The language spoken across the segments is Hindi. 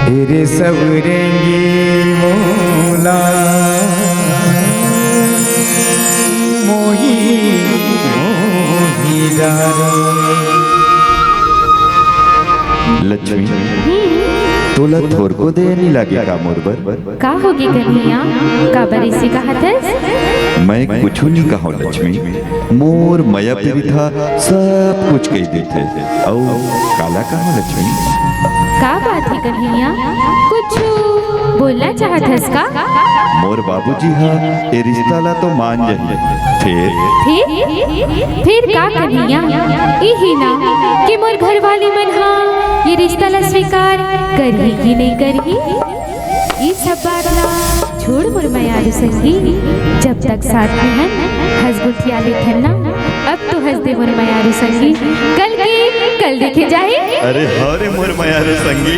तेरे सवरेंगी मोला मोही मोही डारे। लक्ष्मी तोला थोर को दे नहीं लागे का मोर बर का होगी कन्हैया का बरिसी का हथस। मैं कुछ नहीं कहा लक्ष्मी, मोर मया पिरिथा सब कुछ कह देते औ काला कहा लक्ष्मी। का बात है कन्हैया, कुछ बोलना चाहतस का? मोर बाबूजी हाँ ये रिश्ता ला तो मान जाइए फिर का कन्हैया यही ना कि मोर घर वाले मन हाँ ये रिश्ता ला स्वीकार करही कि नहीं करही। ये सब बात ला छोड़ मोर मयारू संगी, जब तक साथ में हन हंस गुठिया ले थन्ना। अब तो हंस दे मोर मयारू संगी, कल देखे जाए। अरे हरे मोर मयारू संगी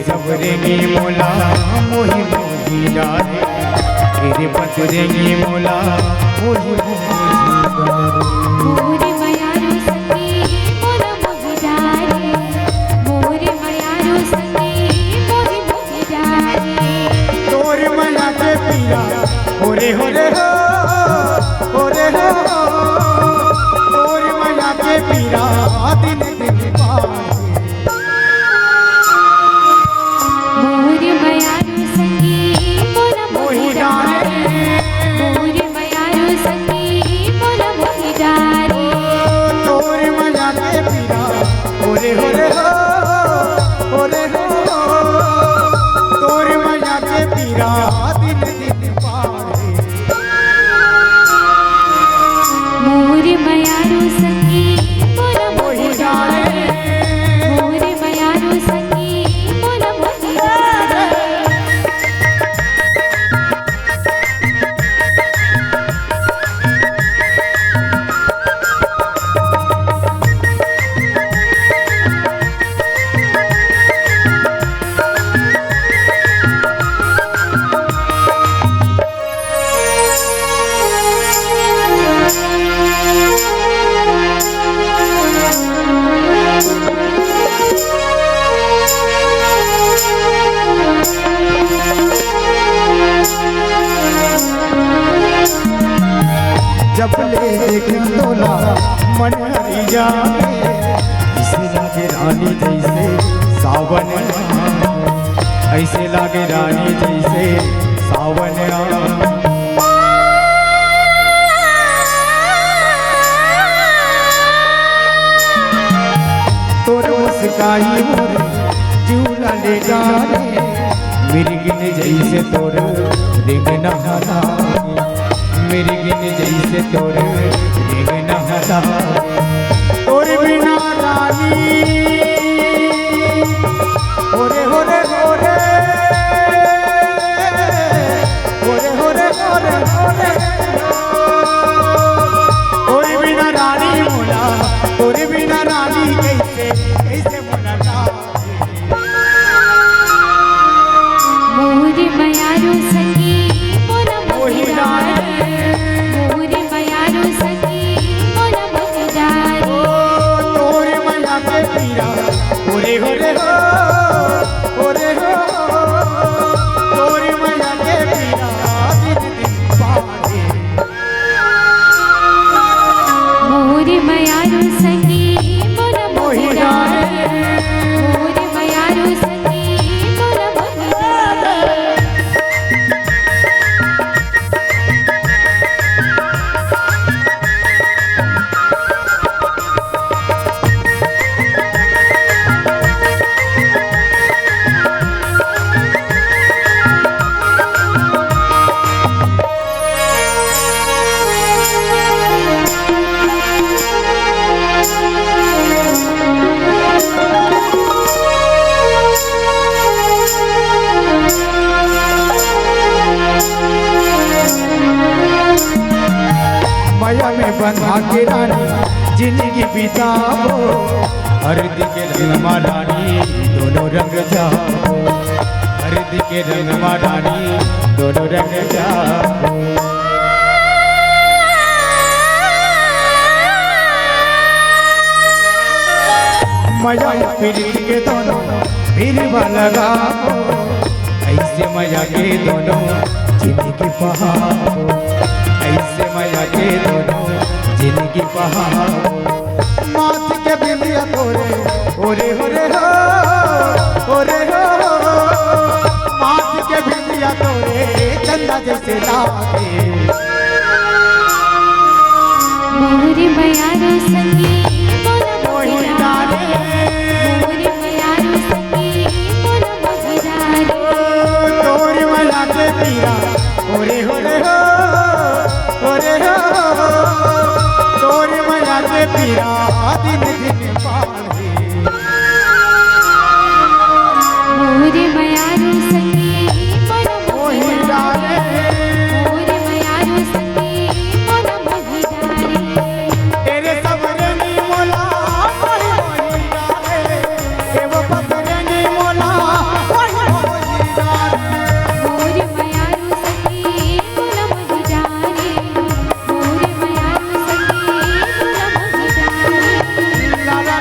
सबरेंगी मोला मोही मोही डारे। तेरे बदरेंगी मोला मोही मोही डारे। मोरे मयारू संगी मोला मोही डारे, मोरे मयारू संगी मोही मोही डारे। तोर मना के पिया होरे होरे हो होरे हो। तोर मना के पिया दिन दिन पाए। मोरे मयारू संगी मोला मोही डारे, मोरे मयारू संगी मोला मोही डारे। तोर मना के पिया होरे होरे हो होरे हो। तोर मना के पिया दिन दिन पाए। मोरे मयारू संगी मोला मोही डारे, मोरे मयारू संगी मोला मोही डारे। जब ले देखा तोला मन हरी जाए। ऐसे लागे रानी जैसे सावन आए। ऐसे लागे रानी जैसे सावन आए। तोर मुस्काई मोर झूला ले जाए। मिर्गिन जैसे तोर रिंगना हरा, मिर्गिन जैसे तोर रिंगना हरा। तोर बिना रानी होरे होरे होरे होरे होरे होरे होरे। तोर बिना रानी मोला, तोर बिना रानी कैसे कैसे मोला लागे। मोरे मयारू संगी मोला मोही डारे, मोरे मयारू संगी मोला मोही डारे। तोर मना के पिया होरे होरे हो होरे हो। तोर मना के पिया दिन दिन पाए। माया में बंधा के रानी जिंदगी बिताओ, हरदी के रंग रानी दोनों रंग जाओ, हरदी के रंग रानी दोनों रंग जाओ। मजा प्रीत के दोनों फिर लगाओ, ऐसे मजा के दोनों जिंदगी बहाओ, ऐसे मजा के दोनों जिंदगी बहाओ। माथ के बिंदिया तोरे ओरे ओरे हो, ओरे हो, माथ के बिंदिया तोरे चंदा जैसे लागे। मोरे मयारो संगी मोहि डाले, मोरे मयारो संगी मोर मगरारे। तोरे मला के पीरा ओरे ओरे हो, ओरे हो, तोरे मला के पीरा दिन दिन पाले। मोरे मयारो संगी मोर मोहि डाले, मोरे मयारो संगी मोर मगरारे। तेरे सबरे नी मोला मोहि मोहि डाले, एवो पतरे नी मोला मोहि मोहि डाले। मोरे मयारो संगी मोर मगरारे, मोरे मयारो संगी मोर मगरारे। ला ला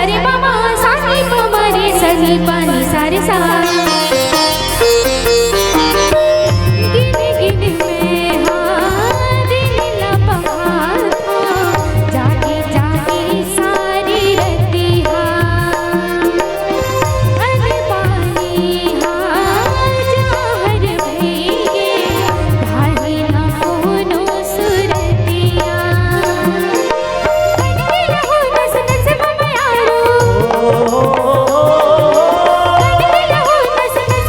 सारे मामा सानी मामा रे सनी पानी सारे सा गिन गिन में हाँ दिल लपहा था जागे जागे सारी रतिहा अनपानी हाँ जहर भीगे भाई ना कोनो सुरतिया बनके रहो नस नस में यारो बनके रहो नस नस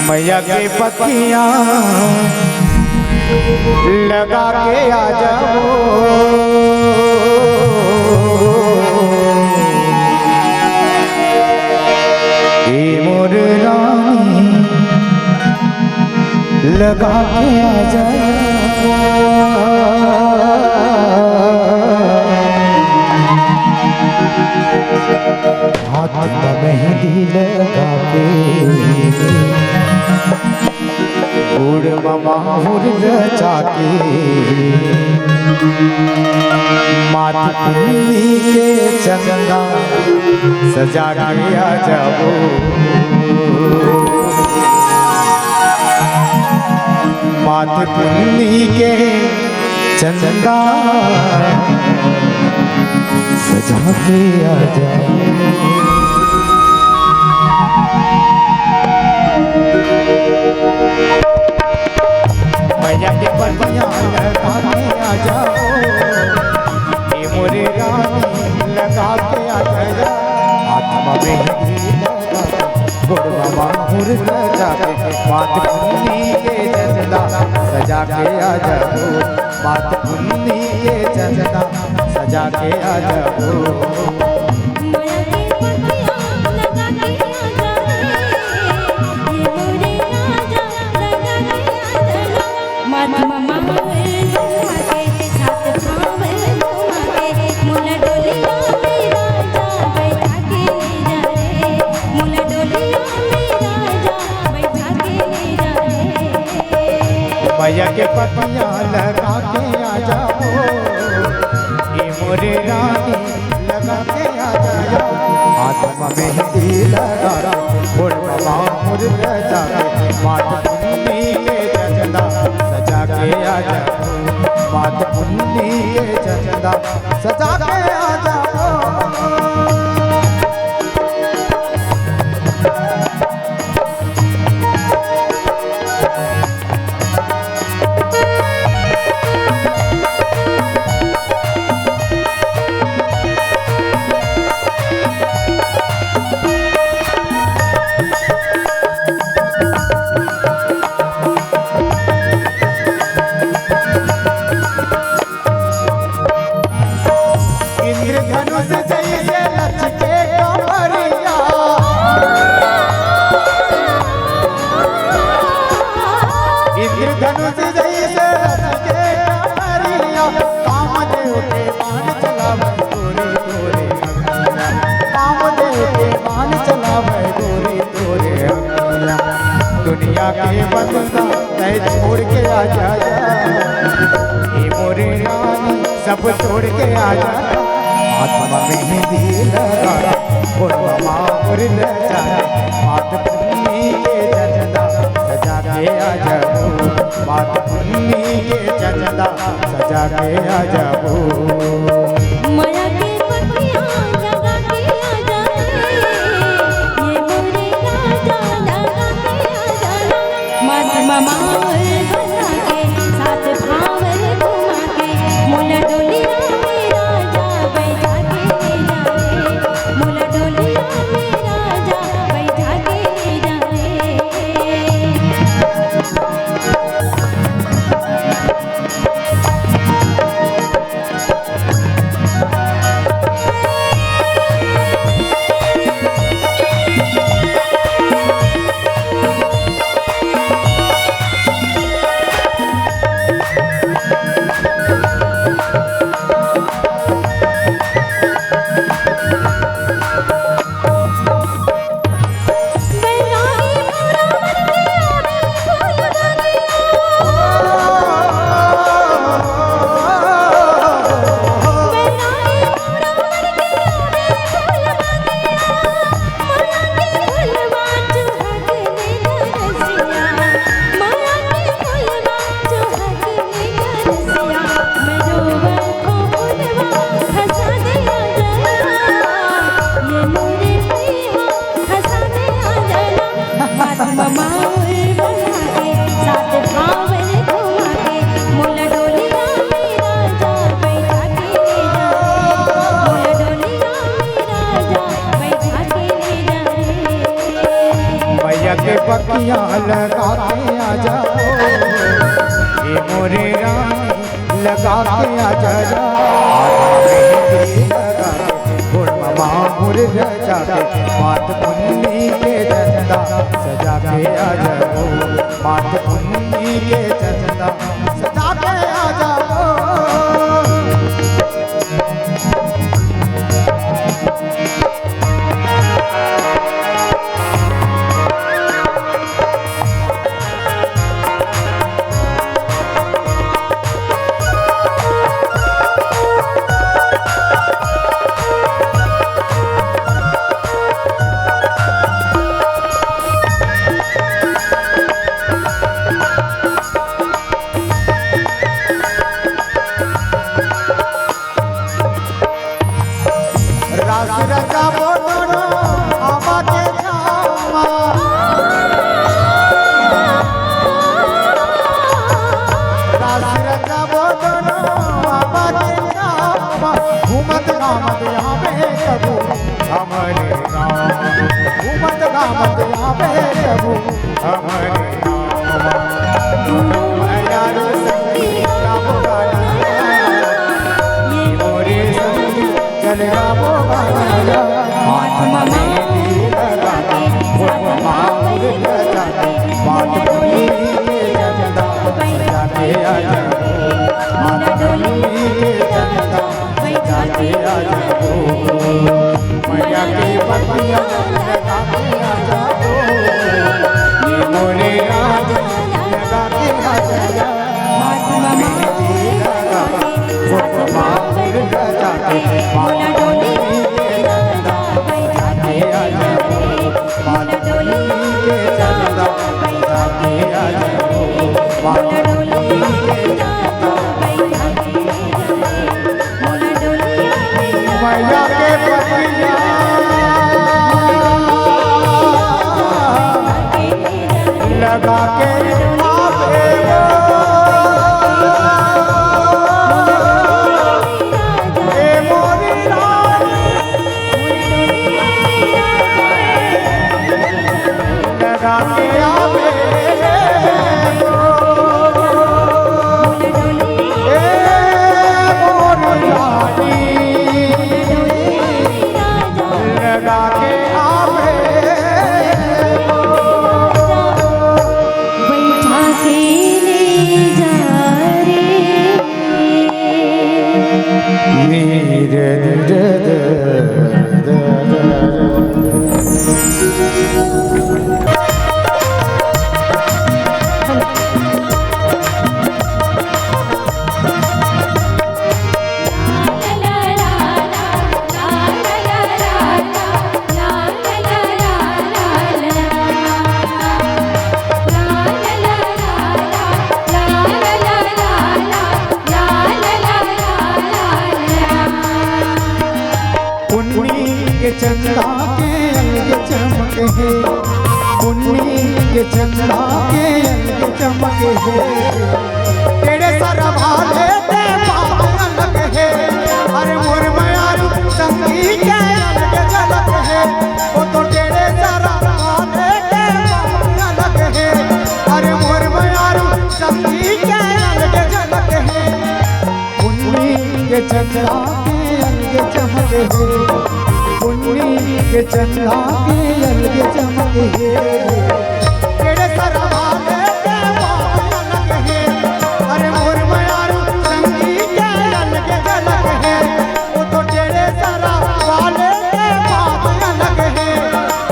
मैया के पत्तियां लगा के आ जाओ, ए मोर रानी लगा के आ जाओ। हाथ में मेहंदी लगा के गुड़ माहुर रचाके मात कुन्नी के चंदा सजा के आ जाओ, मात कुन्नी के चंदा सजा के आ जाओ। मैया के पत्तियां लगा के आ जाओ, ए मोरे रानी लगा के आ जाओ। हाथ में मेहंदी लगा गुड़वा माहुर सजा के मात कुन्नी के चंदा सजा के आ जाओ, मात कुन्नी के चंदा सजा के आ जाओ। मैया के पत्तियां लगा के आ जाओ, ये मोरे रानी लगा के आ जाओ। हाथ में मेहंदी लगा गुड़वा माहुर रचा के मात कुन्नी के चंदा सजा के आ जाओ, मात कुन्नी के चंदा सजा के आ जाओ। इंद्रधनुष जैसे लचके कमरिया, इंद्रधनुष जैसे लचके कमरिया, कामदेव के बाण चलावे गोरे गोरे अखियाँ, कामदेव के बाण चलावे गोरे गोरे अखियाँ। दुनिया के बंदा तय छोड़ के आ जाया, ये मोरे रानी सब छोड़ के आ जाया। हाथ में मेहंदी लगा गुड़वा माहुर रचा मात कुन्नी के चंदा सजा के आ जाओ, मात कुन्नी के चंदा सजा के आ जाओ। लगा के आ जाओ, ये मोरे रानी लगा के आ जाओ, माहुर रचा के मात पुन्नी के चंदा सजा के आ जाओ, मात पुन्नी के चंदा सजा के आ जाओ। चंदा के अंग चमक है, पुन्नी के चंदा के अंग चमक है, तेरे सर भाले ते बाप अलग है, अरे मोर मयारू संगी के अलग झलक है, वो तो तेरे सर भाले ते बाप अलग है, अरे मोर मयारू संगी के अलग झलक है, पुन्नी के चंदा के अंग चमक है, पुन्नी के चंदा के अलग चमक है, तेरे सर भाले ते बाप अलग है, अरे मोर मयारू संगी के अलग झलक है, वो तो तेरे सर भाले ते बाप अलग है,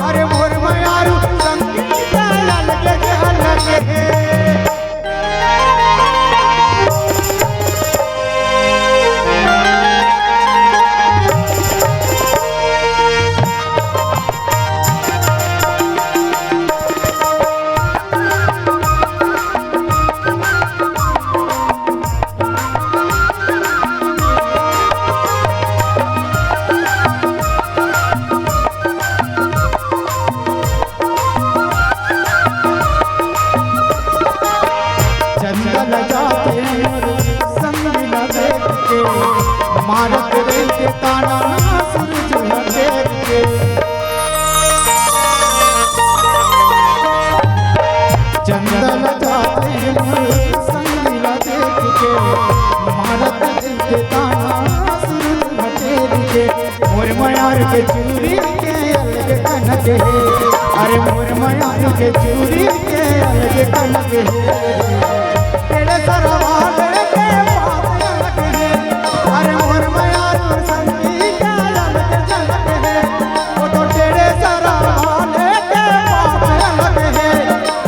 अरे मोर मयारू संगी के अलग झलक है। मारत रहते ताना सूरज देख के, ल जाते मोर संगीला देख के भारत के ताना सूरज भटेर के मोर मयार के चूड़ी के अलग कनक है अरे मोर मयार के चूड़ी के अलग कनक है तेरे सरवाले के बात अलग है अरे मोर मयार संगी के अलग झलक है वो तो तेरे सरवाले के बात अलग है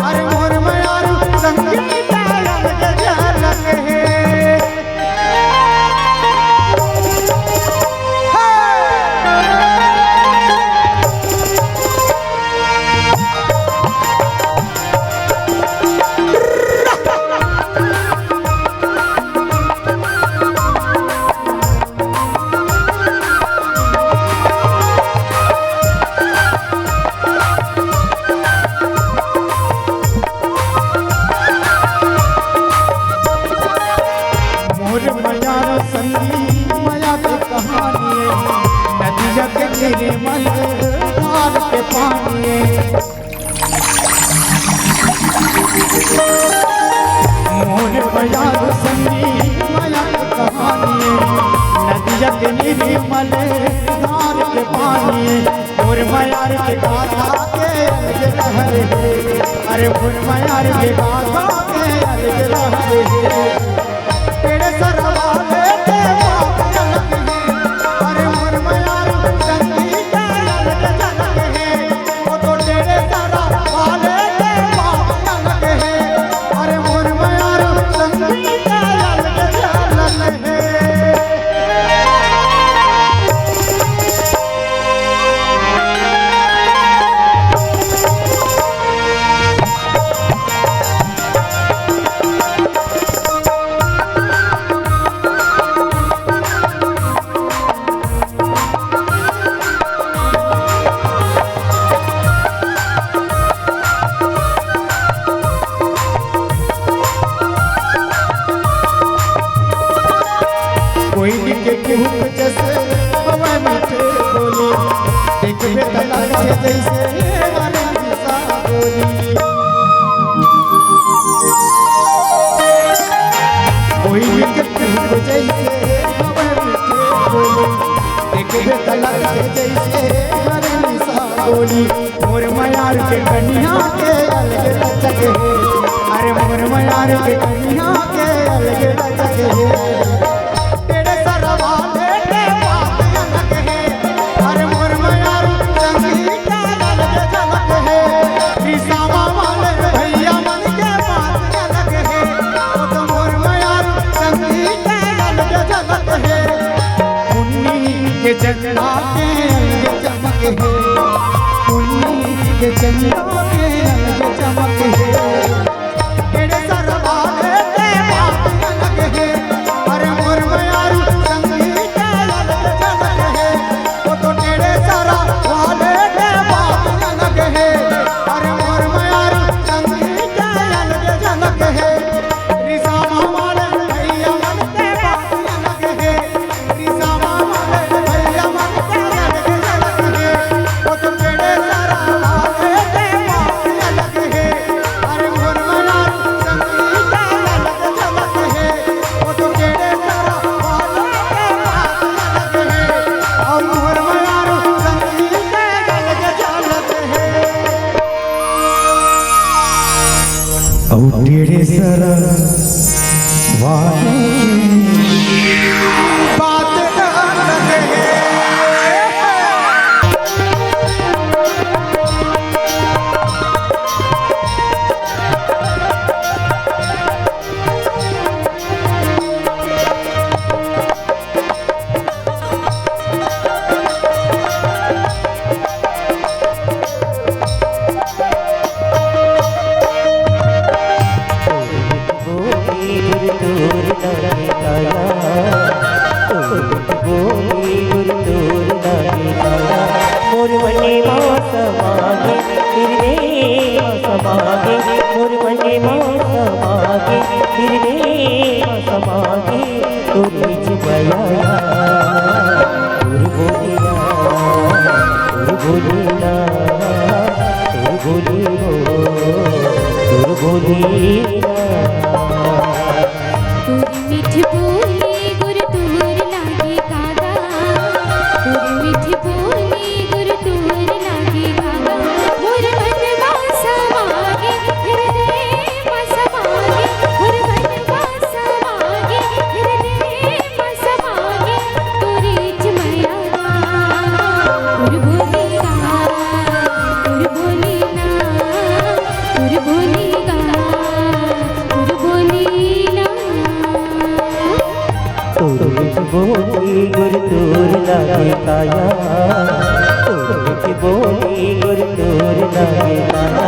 अरे मोर मयार संगी के अलग झलक है अरे फुलमयार के गाथा के अलग रहते तेरे सरवाले के बात अलग है अरे फुलमयार संगी के अलग झलक है वो तो तेरे सरवाले के बात अलग है अरे फुलमयार संगी के अलग झलक है जैसे हवा मीठे बोली देखबे त लागे जैसे गाने दिशा बोली कोई के तुम जैसे हवा मीठे बोली देखबे त लागे जैसे गाने दिशा बोली मोर मयार के कन्या के अलग लचक है अरे मोर मयार के कन्या के अलग लचक है चंदा के अलग चमक है पुन्नी के चंदा के अलग चमक है तेरे सरवाले के बात अलग है अरे मोर मयार संगी के अलग चमक है वो तो तेरे सरवाले के बात अलग है अरे मोर मयार संगी के अलग चमक है रिसामा वाले भैया मन के बात अलग है रिसामा तेरे सरा वाले बात अलग है बोलिया तोरी मीठी बोली गुर तोर लागे कागा, तोरी मीठी बोली गुर तोर लागे कागा। मोर मन वासा मागे हृदय वासा मागे, मोर मन वासा मागे हृदय वासा मागे। तोरी चमया तुर बोलेगा, तुर बोलेना, तुर बोलेगा, तुर बोलेना। तोर बोली गुर तोर लागे काया, तोर बोली गुर तोर लागे काया।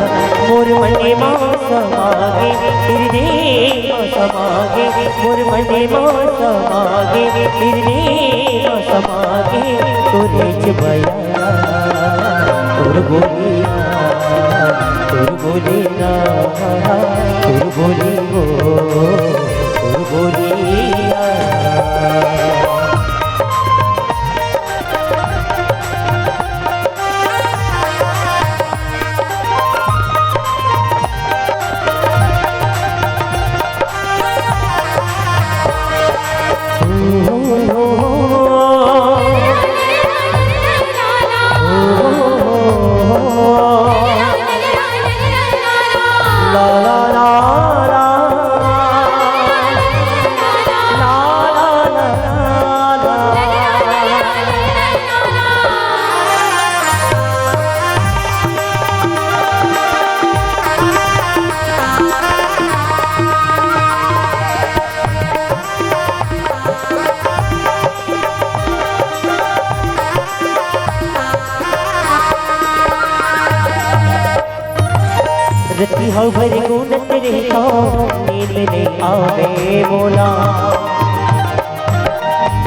मोर मने मासा मागे हृदय मासा मागे, मोर मने मासा मागे हृदय मासा मागे। तोरे चबया तोर बोलिया, तोर बोलेना, तोर बोली हो, तोर बोलिया। रति हव भर गुनत रहता नींद नहीं आवे मोला,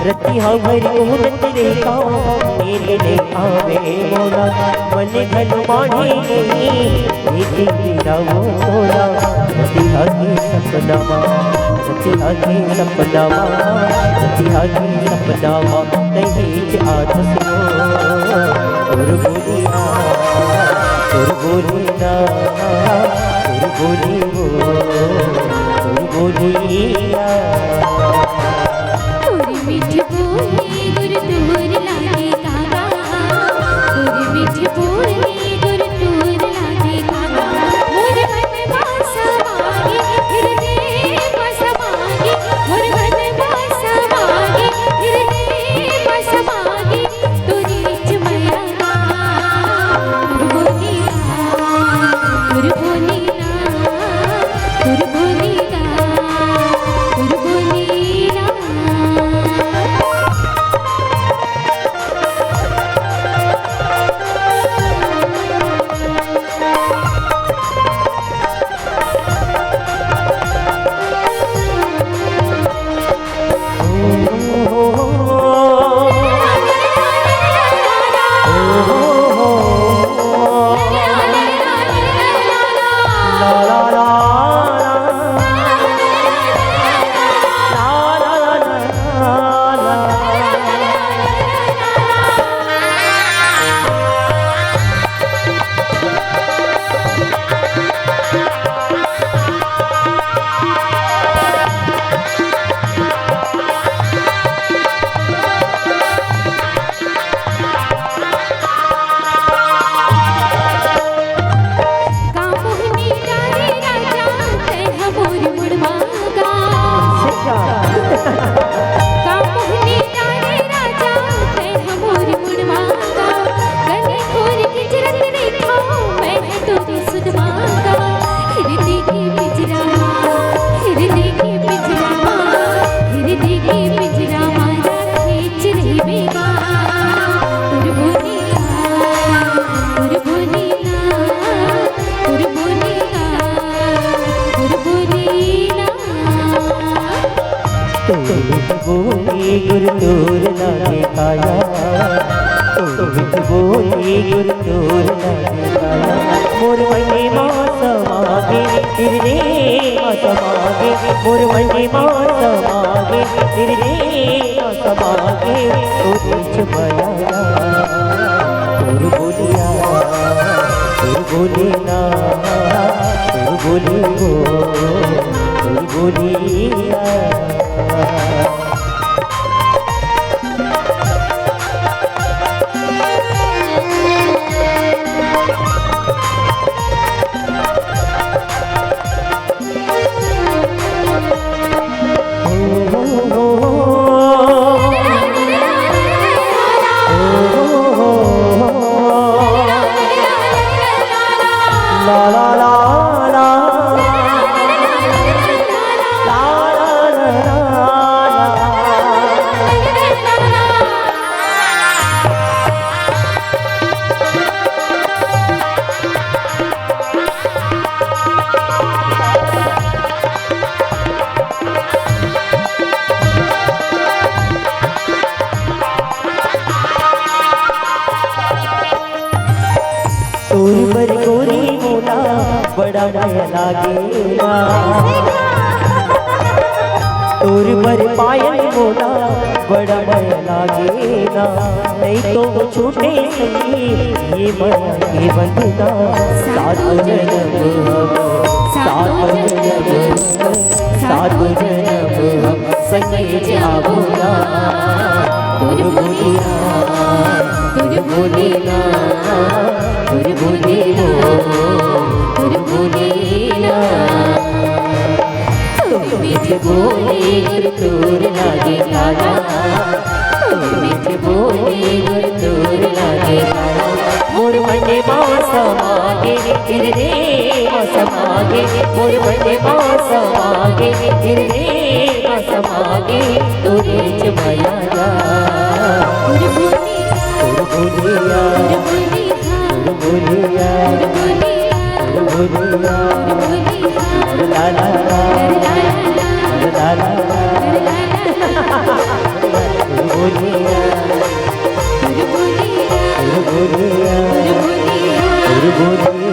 रति हव भर गुनत रहता नींद नहीं आवे मोला। मन घन माढ़े नहीं देखी तेरा मोला। रति आगे सपनावा, रति आगे सपनावा, रति आगे सपनावा नहीं आज सुनो। और बोलिया तोर बोलिना, तोर बोली हो, तोर बोलिया। तोरी मीठी बोली गुर तोर लागे कागा, तोरी मीठी बोली गुर तोर लागे कागा। मोर मन वासा मागे हृदय वासा मागे, मोर मन वासा मागे हृदय वासा मागे। तोरी चमया तुर बोलेगा, तुर बोलेगा, तुर बोलेगा, तुर बोलेगा। बोली गुर तोर लागे काया, बोली गुर तोर लागे काया। मोर मने मासा मागे हृदय मासा मागे, मोर मने मासा मागे हृदय मासा मागे। तोर चमया तोर बोलिया, तोर बोली ना तोर बोली हो तोर बोलिया तोर पर गोरी मोला बड़ा माया लागेला तोर पर पायल मोला बड़ा माया लागेला नहीं तो छूटे सही ये माया के बंधना सात जन्म हम संगे जाऊंगा तोर बोलिया तोर बोलिया तोर बोलिया तोर बोलिया तोर मीठे बोले तोर लागे गाना तोर मीठे बोले तोर लागे गाना मोर मने मासा मागे रे मासा मागे मोर मने मासा मागे रे मासा मागे तोरे चमाया तोर बोलिया तोर बोलिया तोर बोलिया ला ला ला ला ला तोर बोलिया तोर बोलिया तोर बोलिया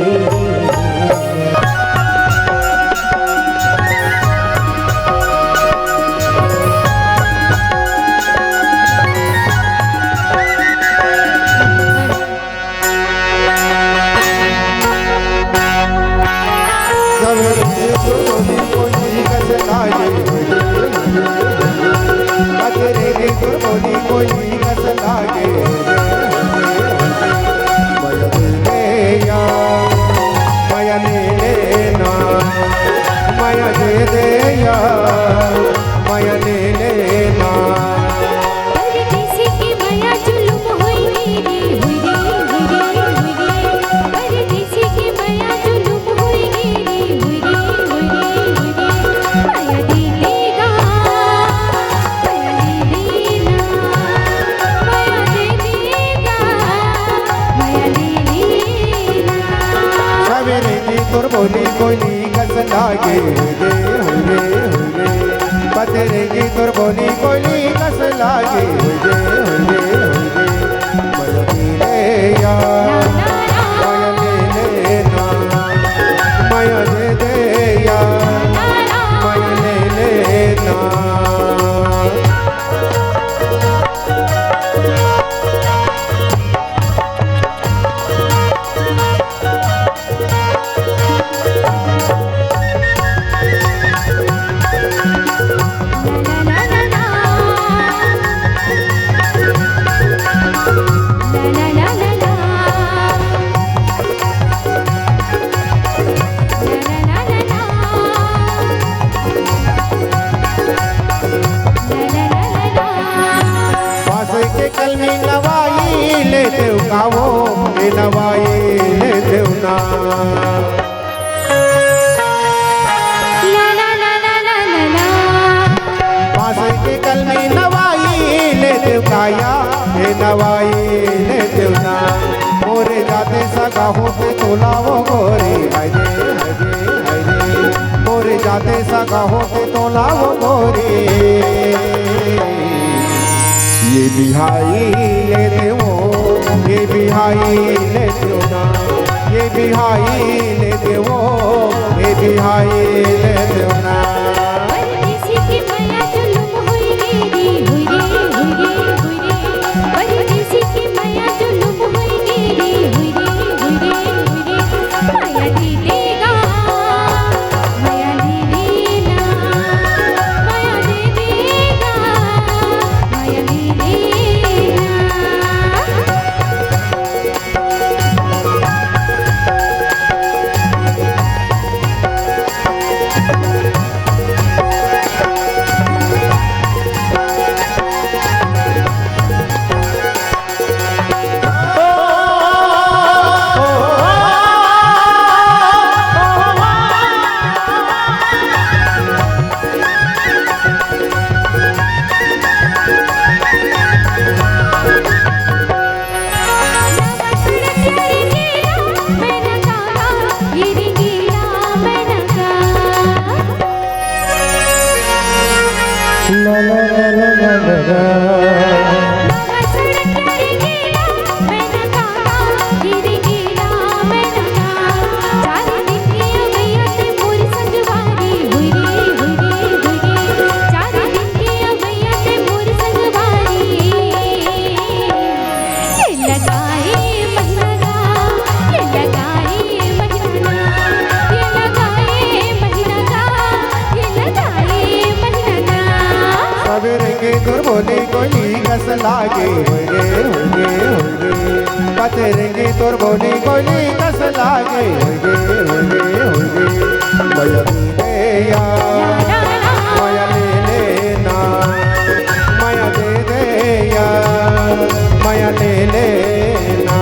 बोली बोली कस लागे रे होरे होरे पतरेगी तोर बोली बोली कस लागे रे होरे होरे मलकी ले या माया ले ना माया दे या माया ले ना नवाई ले देव गावो नवाई ले देव ना पास के कल में नवाई ले देव गाया नवाई ले देव ना मोरे जाते सगा होते तोलावो गोरी हरे हरे हरे मोरे जाते सगा होते तोलावो गोरी ये बिहाई ले देवो ये बिहाई ले देव ना ये बिहाई ले देवो ये बिहाई ले देव ना ला ला ला ला ला ला ला। नागा सड़क रे गेला मैना काका गिर गेला मैना का चार दिन की अवैया ते मोर संगवारी हुई रे चार दिन की अवैया ते मोर संगवारी ये लगाए महीना का ये लगाए महीना ये लगाए महीना का ये लगाए महीना का सवेरे के तुर बोली कोली कस लागे होगे पतेरेंगे तुर बोली कोली कस लागे होगे मया दे या मया ले लेना मया दे या मया ले लेना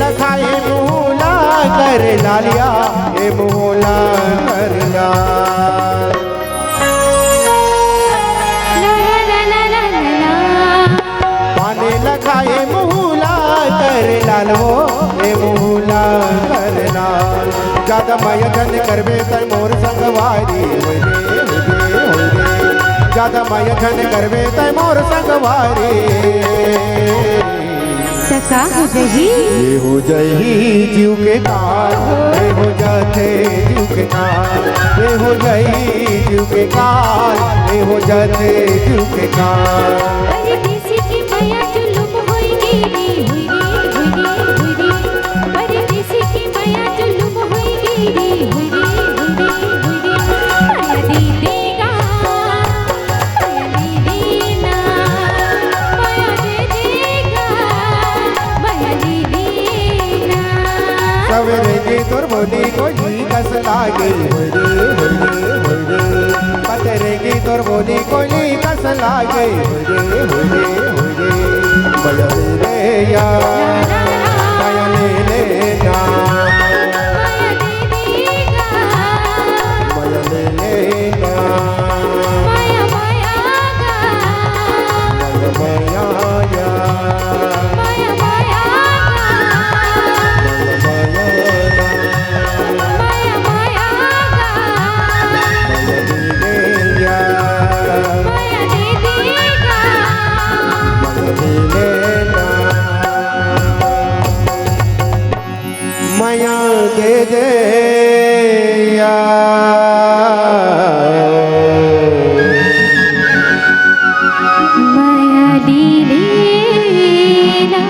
लखाए मूला कर लालिया ए मूला कर ला पाने लखाए मूला कर लाल वो ए मूला कर लाल ज्यादा मयजन करबे त मोर संगवारी होगे ज्यादा मयजन करबे त मोर संगवारी का हो जही ये हो जही जीव के काल ये हो जाते जीव के काल ये हो जही जीव के काल ये हो जाते जीव के काल अरे देसी की माया जुलुम होई गिरी अरे देसी की माया जुलुम होई गिरी माया दी देगा माया दी देना माया दे देगा माया दी देना सवेरे की तुर बोली कोई कस लागे होगे पतेरे की तुर बोली कोई कस लागे होगे बया ले या बया ले लेना माया दे देगा बया ले लेना माया माया गा बया या माया माया माया माया माया दे देगा माया दे दे या माया दी देना